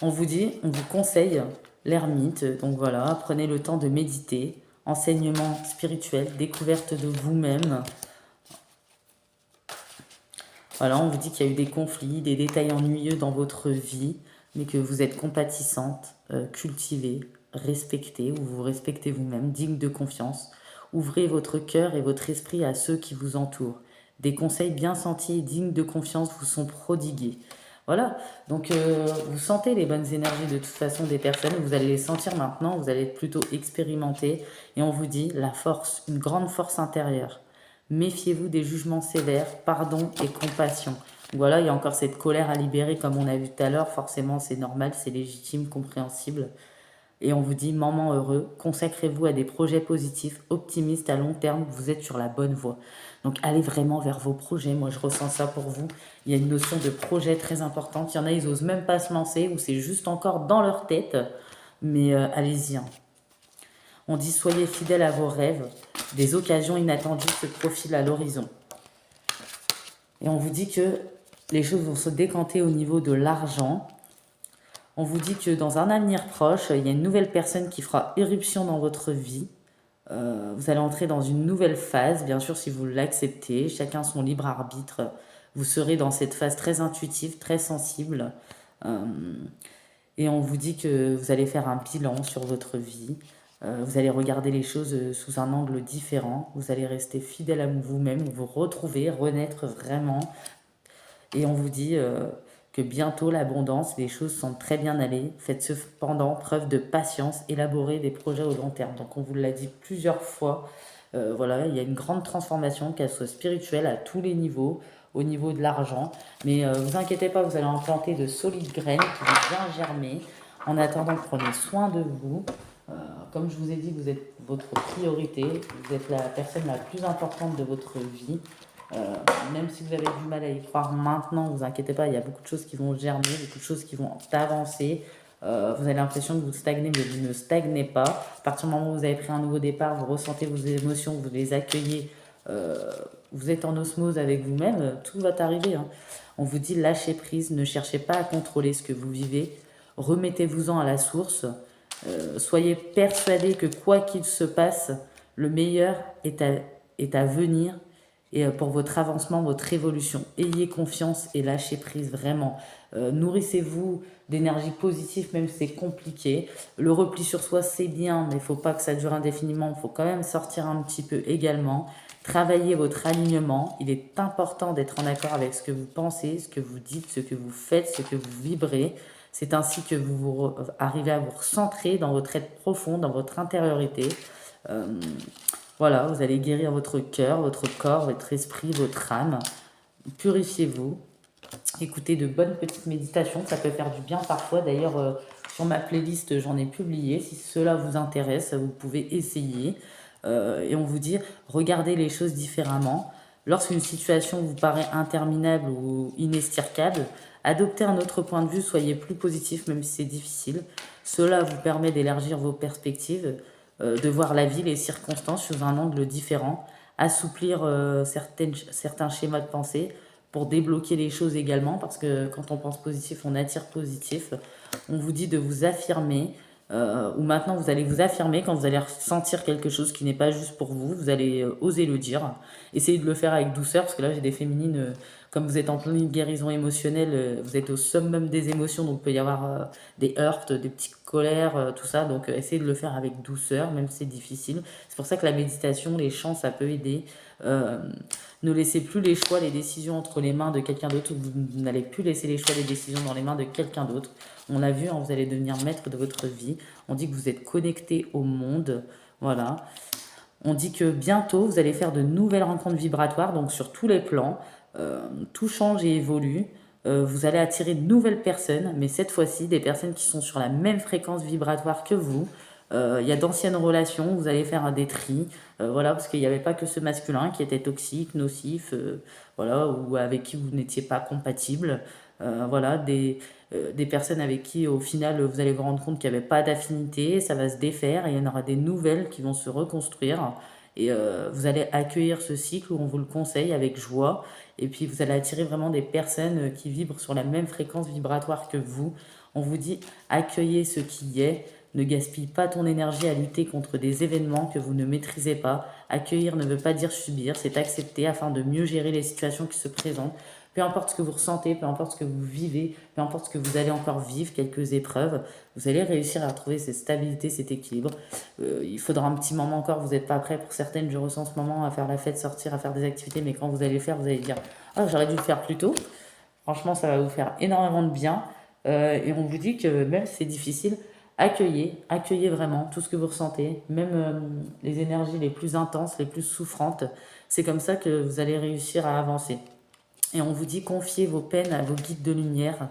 On vous dit, on vous conseille l'ermite, donc voilà, prenez le temps de méditer, enseignement spirituel, découverte de vous-même. Voilà, on vous dit qu'il y a eu des conflits, des détails ennuyeux dans votre vie, mais que vous êtes compatissante, cultivée, respectée, ou vous respectez vous-même, digne de confiance. Ouvrez votre cœur et votre esprit à ceux qui vous entourent. Des conseils bien sentis et dignes de confiance vous sont prodigués. Voilà, donc vous sentez les bonnes énergies de toute façon des personnes, vous allez les sentir maintenant, vous allez être plutôt expérimenté, et on vous dit la force, une grande force intérieure. Méfiez-vous des jugements sévères, pardon et compassion. Voilà, il y a encore cette colère à libérer comme on a vu tout à l'heure, forcément c'est normal, c'est légitime, compréhensible. Et on vous dit, moment heureux, consacrez-vous à des projets positifs, optimistes à long terme, vous êtes sur la bonne voie. Donc allez vraiment vers vos projets, moi je ressens ça pour vous. Il y a une notion de projet très importante, il y en a, ils osent même pas se lancer, ou c'est juste encore dans leur tête, mais allez-y. On dit, soyez fidèles à vos rêves, des occasions inattendues se profilent à l'horizon. Et on vous dit que les choses vont se décanter au niveau de l'argent. On vous dit que dans un avenir proche, il y a une nouvelle personne qui fera éruption dans votre vie. Vous allez entrer dans une nouvelle phase, bien sûr si vous l'acceptez, chacun son libre arbitre. Vous serez dans cette phase très intuitive, très sensible. Et on vous dit que vous allez faire un bilan sur votre vie. Vous allez regarder les choses sous un angle différent. Vous allez rester fidèle à vous-même, vous retrouver, renaître vraiment. Et on vous dit que bientôt l'abondance, les choses sont très bien allées. Faites cependant preuve de patience, élaborez des projets au long terme. Donc on vous l'a dit plusieurs fois. Voilà, il y a une grande transformation, qu'elle soit spirituelle à tous les niveaux, au niveau de l'argent. Mais vous inquiétez pas, vous allez implanter de solides graines qui vont bien germer. En attendant, prenez soin de vous. Comme je vous ai dit, vous êtes votre priorité, vous êtes la personne la plus importante de votre vie. Même si vous avez du mal à y croire maintenant, vous inquiétez pas, il y a beaucoup de choses qui vont germer, beaucoup de choses qui vont avancer. Vous avez l'impression que vous stagnez, mais vous ne stagnez pas. À partir du moment où vous avez pris un nouveau départ, vous ressentez vos émotions, vous les accueillez, vous êtes en osmose avec vous-même, tout va arriver. Hein. On vous dit lâchez prise, ne cherchez pas à contrôler ce que vous vivez, remettez-vous-en à la source. Soyez persuadés que quoi qu'il se passe, le meilleur est à venir et pour votre avancement, votre évolution. Ayez confiance et lâchez prise vraiment. Nourrissez-vous d'énergie positive, même si c'est compliqué. Le repli sur soi, c'est bien, mais il ne faut pas que ça dure indéfiniment. Il faut quand même sortir un petit peu également. Travaillez votre alignement. Il est important d'être en accord avec ce que vous pensez, ce que vous dites, ce que vous faites, ce que vous vibrez. C'est ainsi que vous arrivez à vous recentrer dans votre être profond, dans votre intériorité. Voilà, vous allez guérir votre cœur, votre corps, votre esprit, votre âme. Purifiez-vous. Écoutez de bonnes petites méditations, ça peut faire du bien parfois. D'ailleurs, sur ma playlist, j'en ai publié. Si cela vous intéresse, vous pouvez essayer. Et on vous dit, regardez les choses différemment. Lorsqu'une situation vous paraît interminable ou inestircable, adoptez un autre point de vue, soyez plus positif même si c'est difficile. Cela vous permet d'élargir vos perspectives, de voir la vie, les circonstances sous un angle différent, assouplir certains schémas de pensée pour débloquer les choses également, parce que quand on pense positif, on attire positif. On vous dit de vous affirmer, ou maintenant vous allez vous affirmer quand vous allez ressentir quelque chose qui n'est pas juste pour vous, vous allez oser le dire. Essayez de le faire avec douceur, parce que là j'ai des féminines, comme vous êtes en pleine guérison émotionnelle, vous êtes au summum des émotions, donc il peut y avoir des heurts, des petites colères, tout ça, donc essayez de le faire avec douceur, même si c'est difficile. C'est pour ça que la méditation, les chants, ça peut aider. Ne laissez plus les choix, les décisions entre les mains de quelqu'un d'autre, vous n'allez plus laisser les choix, les décisions dans les mains de quelqu'un d'autre. On l'a vu, hein, vous allez devenir maître de votre vie. On dit que vous êtes connecté au monde. Voilà. On dit que bientôt, vous allez faire de nouvelles rencontres vibratoires, donc sur tous les plans. Tout change et évolue. Vous allez attirer de nouvelles personnes, mais cette fois-ci, des personnes qui sont sur la même fréquence vibratoire que vous. Il y a d'anciennes relations, vous allez faire un des tri, voilà, parce qu'il n'y avait pas que ce masculin qui était toxique, nocif, voilà, ou avec qui vous n'étiez pas compatible. Voilà, des personnes avec qui, au final, vous allez vous rendre compte qu'il n'y avait pas d'affinité, ça va se défaire, et il y en aura des nouvelles qui vont se reconstruire. Et vous allez accueillir ce cycle où on vous le conseille avec joie. Et puis vous allez attirer vraiment des personnes qui vibrent sur la même fréquence vibratoire que vous. On vous dit accueillez ce qui est. Ne gaspille pas ton énergie à lutter contre des événements que vous ne maîtrisez pas. Accueillir ne veut pas dire subir, c'est accepter afin de mieux gérer les situations qui se présentent. Peu importe ce que vous ressentez, peu importe ce que vous vivez, peu importe ce que vous allez encore vivre, quelques épreuves, vous allez réussir à trouver cette stabilité, cet équilibre. Il faudra un petit moment encore, vous n'êtes pas prêt pour certaines, je ressens en ce moment, à faire la fête, sortir, à faire des activités, mais quand vous allez le faire, vous allez dire « Ah, j'aurais dû le faire plus tôt ». Franchement, ça va vous faire énormément de bien. Et on vous dit que même si c'est difficile, accueillez vraiment tout ce que vous ressentez, même les énergies les plus intenses, les plus souffrantes. C'est comme ça que vous allez réussir à avancer. Et on vous dit confiez vos peines à vos guides de lumière.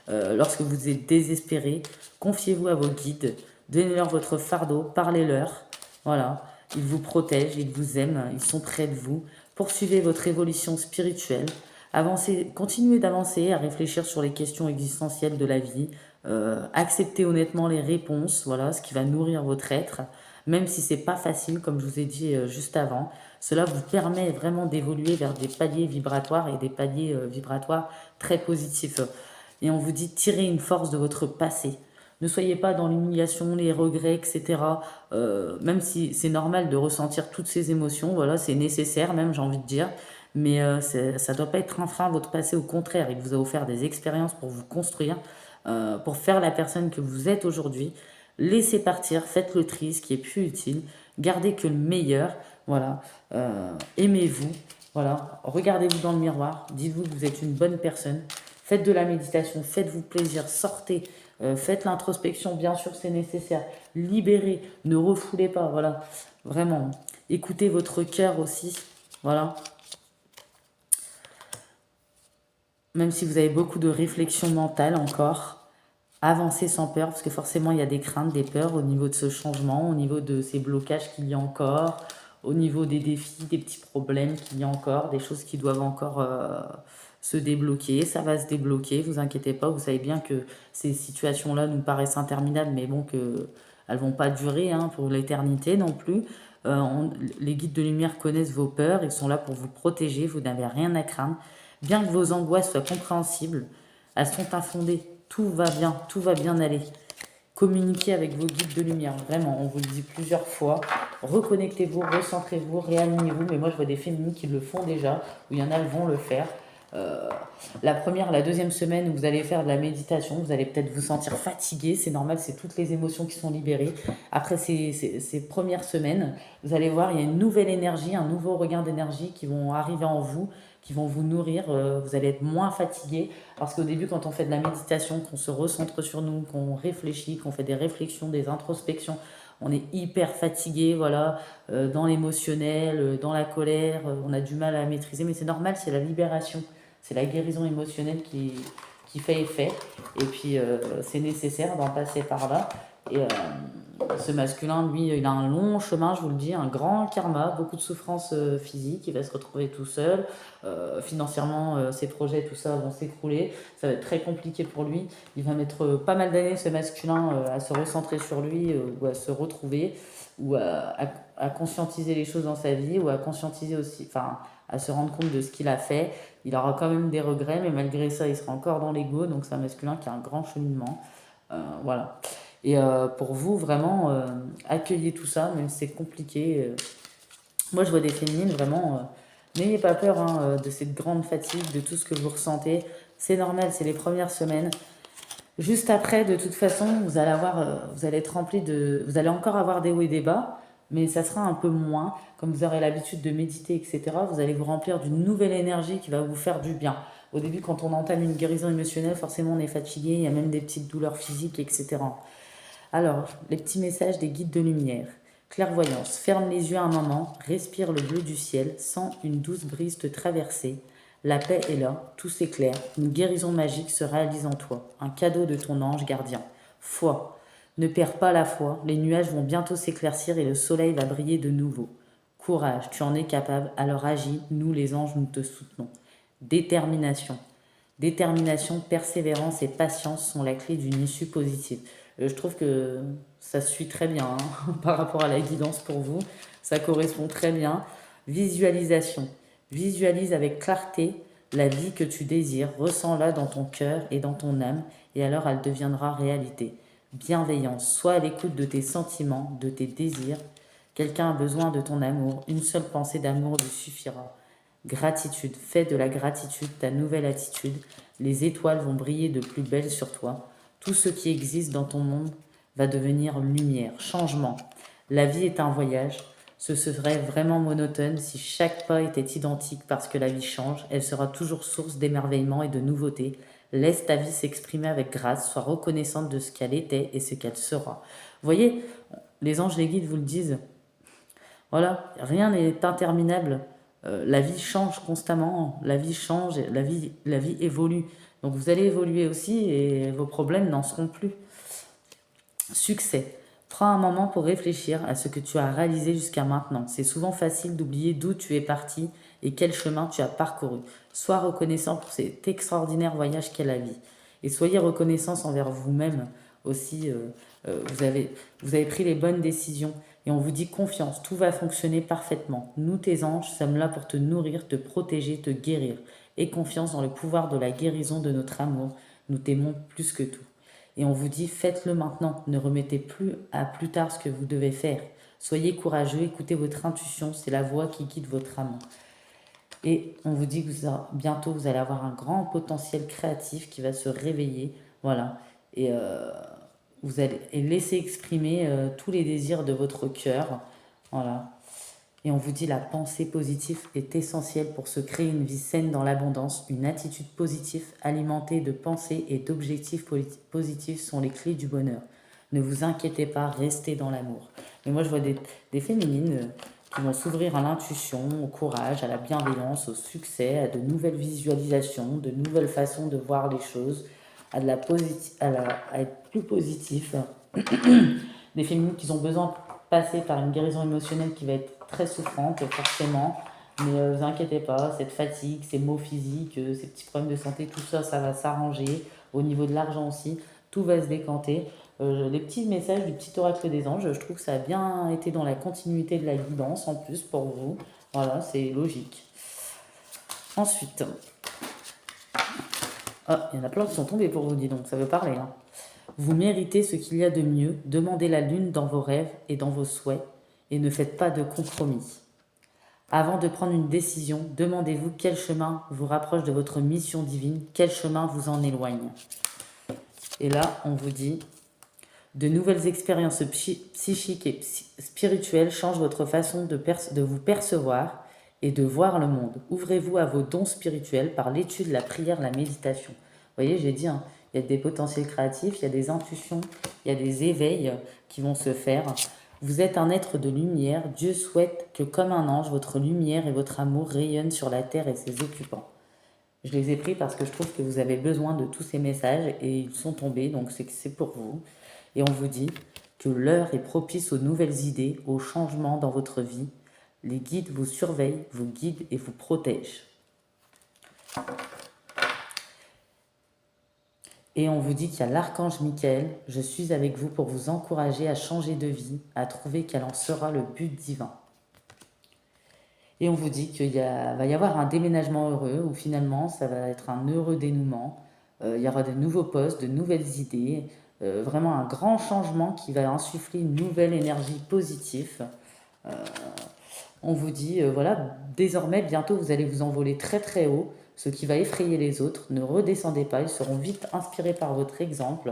Lorsque vous êtes désespéré, confiez-vous à vos guides, donnez-leur votre fardeau, parlez-leur. Voilà, ils vous protègent, ils vous aiment, ils sont près de vous. Poursuivez votre évolution spirituelle. Avancez, continuez d'avancer, à réfléchir sur les questions existentielles de la vie. Acceptez honnêtement les réponses, voilà, ce qui va nourrir votre être. Même si c'est pas facile, comme je vous ai dit juste avant, cela vous permet vraiment d'évoluer vers des paliers vibratoires et des paliers vibratoires très positifs. Et on vous dit tirez une force de votre passé. Ne soyez pas dans l'humiliation, les regrets, etc. Même si c'est normal de ressentir toutes ces émotions, voilà, c'est nécessaire même, j'ai envie de dire. Mais ça ne doit pas être un frein à votre passé, au contraire, il vous a offert des expériences pour vous construire, pour faire la personne que vous êtes aujourd'hui. Laissez partir, faites le tri, ce qui est plus utile, gardez que le meilleur, voilà. Aimez-vous, voilà. Regardez-vous dans le miroir, dites-vous que vous êtes une bonne personne, faites de la méditation, faites-vous plaisir, sortez, faites l'introspection, bien sûr c'est nécessaire, libérez, ne refoulez pas, voilà, vraiment. Écoutez votre cœur aussi, voilà. Même si vous avez beaucoup de réflexion mentale encore, avancez sans peur, parce que forcément il y a des craintes, des peurs au niveau de ce changement, au niveau de ces blocages qu'il y a encore, au niveau des défis, des petits problèmes qu'il y a encore, des choses qui doivent encore se débloquer. Ça va se débloquer, vous inquiétez pas, vous savez bien que ces situations-là nous paraissent interminables, mais bon, elles vont pas durer hein, pour l'éternité non plus. Les guides de lumière connaissent vos peurs, ils sont là pour vous protéger, vous n'avez rien à craindre. Bien que vos angoisses soient compréhensibles, elles sont infondées. Tout va bien aller. Communiquez avec vos guides de lumière, vraiment, on vous le dit plusieurs fois. Reconnectez-vous, recentrez-vous, réalignez-vous. Mais moi, je vois des féminines qui le font déjà, ou il y en a, elles vont le faire. La première, la deuxième semaine où vous allez faire de la méditation, vous allez peut-être vous sentir fatigué, c'est normal, c'est toutes les émotions qui sont libérées. Après ces premières semaines, vous allez voir, il y a une nouvelle énergie, un nouveau regain d'énergie qui vont arriver en vous, qui vont vous nourrir, vous allez être moins fatigué, parce qu'au début, quand on fait de la méditation, qu'on se recentre sur nous, qu'on réfléchit, qu'on fait des réflexions, des introspections, on est hyper fatigué, voilà, dans l'émotionnel, dans la colère, on a du mal à maîtriser, mais c'est normal, c'est la libération. C'est la guérison émotionnelle qui fait effet. Et puis, c'est nécessaire d'en passer par là. Et ce masculin, lui, il a un long chemin, je vous le dis, un grand karma, beaucoup de souffrances physiques. Il va se retrouver tout seul. Financièrement, ses projets, tout ça, vont s'écrouler. Ça va être très compliqué pour lui. Il va mettre pas mal d'années, ce masculin, à se recentrer sur lui ou à se retrouver ou à conscientiser les choses dans sa vie ou à conscientiser aussi, enfin, à se rendre compte de ce qu'il a fait. Il aura quand même des regrets, mais malgré ça, il sera encore dans l'ego. Donc, c'est un masculin qui a un grand cheminement. Voilà. Et pour vous, vraiment, accueillez tout ça, même si c'est compliqué. Moi, je vois des féminines, vraiment, n'ayez pas peur hein, de cette grande fatigue, de tout ce que vous ressentez. C'est normal, c'est les premières semaines. Juste après, de toute façon, vous allez être rempli de, vous allez encore avoir des hauts et des bas, mais ça sera un peu moins. Comme vous aurez l'habitude de méditer, etc., vous allez vous remplir d'une nouvelle énergie qui va vous faire du bien. Au début, quand on entame une guérison émotionnelle, forcément, on est fatigué, il y a même des petites douleurs physiques, etc. Alors, les petits messages des guides de lumière. Clairvoyance, ferme les yeux un moment, respire le bleu du ciel, sens une douce brise te traverser. La paix est là, tout s'éclaire, une guérison magique se réalise en toi, un cadeau de ton ange gardien. Foi, ne perds pas la foi, les nuages vont bientôt s'éclaircir et le soleil va briller de nouveau. Courage, tu en es capable, alors agis, nous les anges, nous te soutenons. Détermination. Détermination, persévérance et patience sont la clé d'une issue positive. Je trouve que ça suit très bien hein, par rapport à la guidance pour vous. Ça correspond très bien. Visualisation. Visualise avec clarté la vie que tu désires. Ressens-la dans ton cœur et dans ton âme et alors elle deviendra réalité. Bienveillance. Sois à l'écoute de tes sentiments, de tes désirs. Quelqu'un a besoin de ton amour. Une seule pensée d'amour lui suffira. Gratitude, fais de la gratitude ta nouvelle attitude. Les étoiles vont briller de plus belle sur toi. Tout ce qui existe dans ton monde va devenir lumière. Changement. La vie est un voyage. Ce serait vraiment monotone si chaque pas était identique parce que la vie change. Elle sera toujours source d'émerveillement et de nouveautés. Laisse ta vie s'exprimer avec grâce. Sois reconnaissante de ce qu'elle était et ce qu'elle sera. Vous voyez, les anges, les guides vous le disent. Voilà, rien n'est interminable. La vie change constamment, la vie change, la vie évolue. Donc vous allez évoluer aussi et vos problèmes n'en seront plus. Succès. Prends un moment pour réfléchir à ce que tu as réalisé jusqu'à maintenant. C'est souvent facile d'oublier d'où tu es parti et quel chemin tu as parcouru. Sois reconnaissant pour cet extraordinaire voyage qu'est la vie. Et soyez reconnaissant envers vous-même aussi. Vous avez pris les bonnes décisions. Et on vous dit confiance, tout va fonctionner parfaitement. Nous, tes anges, sommes là pour te nourrir, te protéger, te guérir. Et confiance dans le pouvoir de la guérison de notre amour. Nous t'aimons plus que tout. Et on vous dit, faites-le maintenant. Ne remettez plus à plus tard ce que vous devez faire. Soyez courageux, écoutez votre intuition, c'est la voix qui guide votre âme. Et on vous dit que bientôt, vous allez avoir un grand potentiel créatif qui va se réveiller. Voilà. Et vous allez laisser exprimer tous les désirs de votre cœur. Voilà. Et on vous dit la pensée positive est essentielle pour se créer une vie saine dans l'abondance. Une attitude positive alimentée de pensées et d'objectifs positifs sont les clés du bonheur. Ne vous inquiétez pas, restez dans l'amour. Mais moi, je vois des féminines qui vont s'ouvrir à l'intuition, au courage, à la bienveillance, au succès, à de nouvelles visualisations, de nouvelles façons de voir les choses, à être plus positif. Des féminines qui ont besoin de passer par une guérison émotionnelle qui va être très souffrante, forcément. Mais ne vous inquiétez pas, cette fatigue, ces maux physiques, ces petits problèmes de santé, tout ça, ça va s'arranger. Au niveau de l'argent aussi, tout va se décanter. Les petits messages du petit oracle des anges, je trouve que ça a bien été dans la continuité de la guidance en plus pour vous. Voilà, c'est logique. Ensuite, il y en a plein qui sont tombés pour vous, dis donc, ça veut parler. Hein. Vous méritez ce qu'il y a de mieux, demandez la lune dans vos rêves et dans vos souhaits, et ne faites pas de compromis. Avant de prendre une décision, demandez-vous quel chemin vous rapproche de votre mission divine, quel chemin vous en éloigne. Et là, on vous dit, de nouvelles expériences psychiques et spirituelles changent votre façon de vous percevoir et de voir le monde. Ouvrez-vous à vos dons spirituels par l'étude, la prière, la méditation. Vous voyez, j'ai dit, hein, il y a des potentiels créatifs, il y a des intuitions, il y a des éveils qui vont se faire. Vous êtes un être de lumière. Dieu souhaite que, comme un ange, votre lumière et votre amour rayonnent sur la terre et ses occupants. Je les ai pris parce que je trouve que vous avez besoin de tous ces messages et ils sont tombés, donc c'est pour vous. Et on vous dit que l'heure est propice aux nouvelles idées, aux changements dans votre vie. Les guides vous surveillent, vous guident et vous protègent. Et on vous dit qu'il y a l'archange Michael. Je suis avec vous pour vous encourager à changer de vie, à trouver quel en sera le but divin. Et on vous dit qu'il va y avoir un déménagement heureux où finalement ça va être un heureux dénouement. Il y aura de nouveaux postes, de nouvelles idées. Vraiment un grand changement qui va insuffler une nouvelle énergie positive. On vous dit, voilà, désormais, bientôt, vous allez vous envoler très très haut, ce qui va effrayer les autres. Ne redescendez pas, ils seront vite inspirés par votre exemple.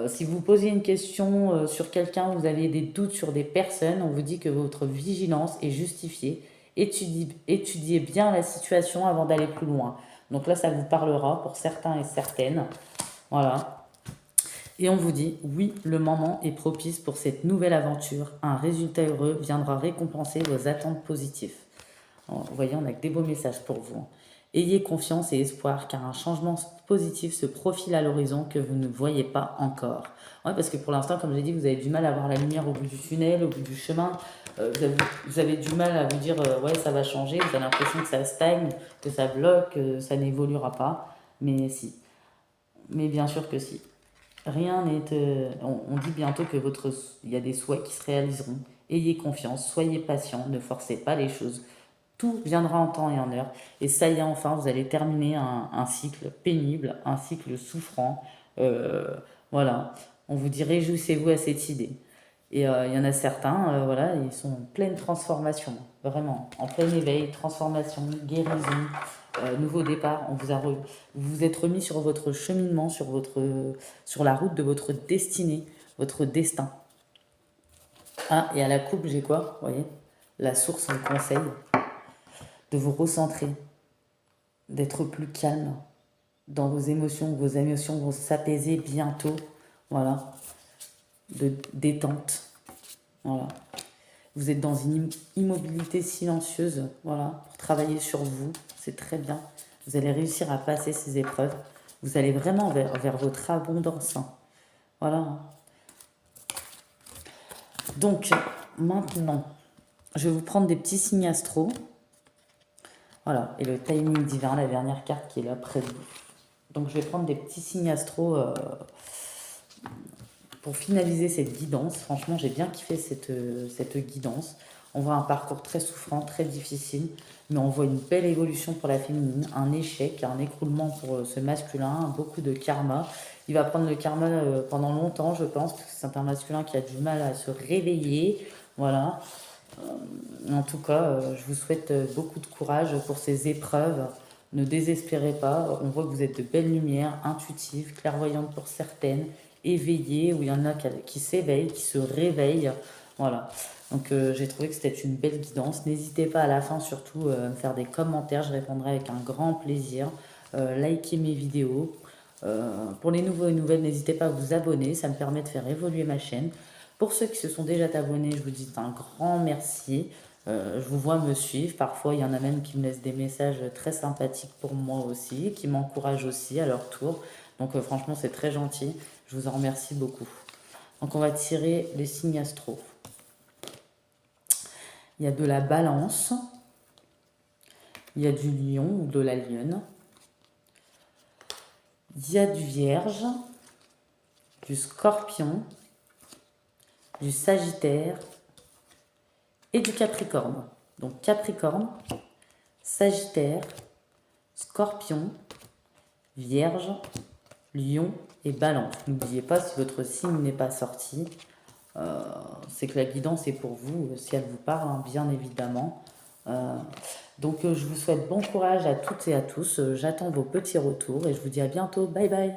Si vous posez une question sur quelqu'un, vous avez des doutes sur des personnes, on vous dit que votre vigilance est justifiée. Étudiez bien la situation avant d'aller plus loin. Donc là, ça vous parlera pour certains et certaines. Voilà. Et on vous dit, oui, le moment est propice pour cette nouvelle aventure. Un résultat heureux viendra récompenser vos attentes positives. Vous voyez, on a que des beaux messages pour vous. Ayez confiance et espoir car un changement positif se profile à l'horizon que vous ne voyez pas encore. Ouais, parce que pour l'instant, comme je l'ai dit, vous avez du mal à voir la lumière au bout du tunnel, au bout du chemin. Vous avez du mal à vous dire, ouais, ça va changer. Vous avez l'impression que ça stagne, que ça bloque, que ça n'évoluera pas. Mais si. Mais bien sûr que si. Rien n'est. On dit bientôt que il y a des souhaits qui se réaliseront. Ayez confiance, soyez patient, ne forcez pas les choses. Tout viendra en temps et en heure. Et ça y est, enfin, vous allez terminer un cycle pénible, un cycle souffrant. Voilà. On vous dit réjouissez-vous à cette idée. Et il y en a certains, voilà, ils sont en pleine transformation, vraiment, en plein éveil, transformation, guérison, nouveau départ. Vous vous êtes remis sur votre cheminement, sur la route de votre destinée, votre destin. Ah, et à la coupe, j'ai quoi? Vous voyez? La source vous conseille de vous recentrer, d'être plus calme dans vos émotions. Vos émotions vont s'apaiser bientôt. Voilà. De détente. Voilà. Vous êtes dans une immobilité silencieuse. Voilà. Pour travailler sur vous. C'est très bien. Vous allez réussir à passer ces épreuves. Vous allez vraiment vers votre abondance. Voilà. Donc, maintenant, je vais vous prendre des petits signes astro. Voilà, et le timing divin, la dernière carte qui est là près de vous. Donc je vais prendre des petits signes astro pour finaliser cette guidance. Franchement, j'ai bien kiffé cette guidance. On voit un parcours très souffrant, très difficile, mais on voit une belle évolution pour la féminine, un échec, un écroulement pour ce masculin, beaucoup de karma. Il va prendre le karma pendant longtemps, je pense, parce que c'est un masculin qui a du mal à se réveiller. Voilà. En tout cas, je vous souhaite beaucoup de courage pour ces épreuves. Ne désespérez pas. On voit que vous êtes de belles lumières, intuitives, clairvoyantes pour certaines, éveillées, où il y en a qui s'éveillent, qui se réveillent. Voilà. Donc j'ai trouvé que c'était une belle guidance. N'hésitez pas à la fin surtout à me faire des commentaires. Je répondrai avec un grand plaisir. Likez mes vidéos. Pour les nouveaux et nouvelles, n'hésitez pas à vous abonner. Ça me permet de faire évoluer ma chaîne. Pour ceux qui se sont déjà abonnés, je vous dis un grand merci. Je vous vois me suivre. Parfois, il y en a même qui me laissent des messages très sympathiques pour moi aussi, qui m'encouragent aussi à leur tour. Donc franchement, c'est très gentil. Je vous en remercie beaucoup. Donc on va tirer les signes astro. Il y a de la balance. Il y a du lion ou de la lionne. Il y a du vierge, du scorpion, du sagittaire et du capricorne. Donc capricorne, sagittaire, scorpion, vierge, lion et balance. N'oubliez pas, si votre signe n'est pas sorti, c'est que la guidance est pour vous, si elle vous parle, hein, bien évidemment. Donc je vous souhaite bon courage à toutes et à tous. J'attends vos petits retours et je vous dis à bientôt. Bye bye.